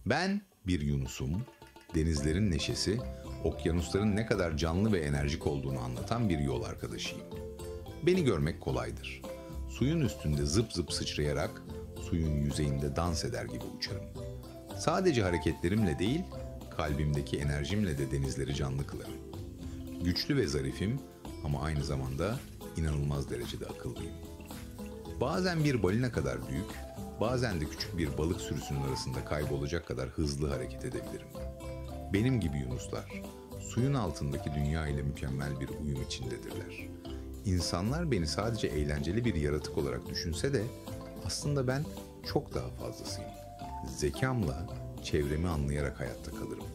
Ben bir yunusum, denizlerin neşesi, okyanusların ne kadar canlı ve enerjik olduğunu anlatan bir yol arkadaşıyım. Beni görmek kolaydır. Suyun üstünde zıp zıp sıçrayarak, suyun yüzeyinde dans eder gibi uçarım. Sadece hareketlerimle değil, kalbimdeki enerjimle de denizleri canlı kılarım. Güçlü ve zarifim ama aynı zamanda inanılmaz derecede akıllıyım. Bazen bir balina kadar büyük, bazen de küçük bir balık sürüsünün arasında kaybolacak kadar hızlı hareket edebilirim. Benim gibi yunuslar, suyun altındaki dünya ile mükemmel bir uyum içindedirler. İnsanlar beni sadece eğlenceli bir yaratık olarak düşünse de aslında ben çok daha fazlasıyım. Zekamla çevremi anlayarak hayatta kalırım.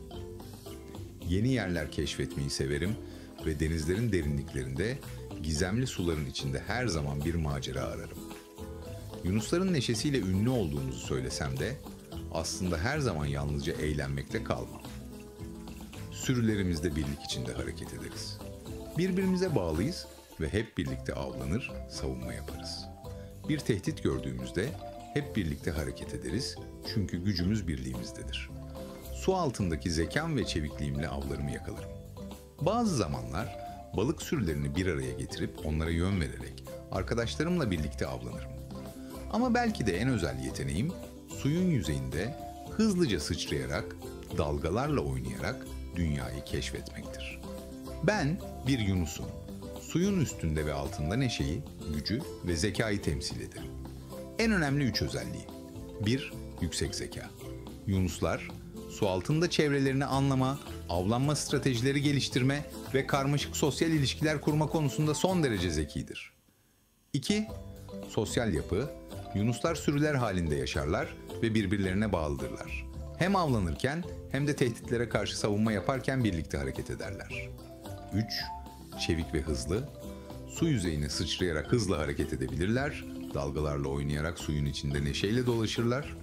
Yeni yerler keşfetmeyi severim ve denizlerin derinliklerinde, gizemli suların içinde her zaman bir macera ararım. Yunusların neşesiyle ünlü olduğumuzu söylesem de aslında her zaman yalnızca eğlenmekte kalmam. Sürülerimizde birlik içinde hareket ederiz. Birbirimize bağlıyız ve hep birlikte avlanır, savunma yaparız. Bir tehdit gördüğümüzde hep birlikte hareket ederiz çünkü gücümüz birliğimizdedir. Su altındaki zekam ve çevikliğimle avlarımı yakalarım. Bazı zamanlar balık sürülerini bir araya getirip onlara yön vererek arkadaşlarımla birlikte avlanırım. Ama belki de en özel yeteneğim suyun yüzeyinde hızlıca sıçrayarak, dalgalarla oynayarak dünyayı keşfetmektir. Ben bir yunusum. Suyun üstünde ve altında neşeyi, gücü ve zekayı temsil ederim. En önemli 3 özelliği. 1. Yüksek zeka. Yunuslar, su altında çevrelerini anlama, avlanma stratejileri geliştirme ve karmaşık sosyal ilişkiler kurma konusunda son derece zekidir. 2. Sosyal yapı. Yunuslar sürüler halinde yaşarlar ve birbirlerine bağlıdırlar. Hem avlanırken hem de tehditlere karşı savunma yaparken birlikte hareket ederler. 3. Çevik ve hızlı. Su yüzeyine sıçrayarak hızla hareket edebilirler, dalgalarla oynayarak suyun içinde neşeyle dolaşırlar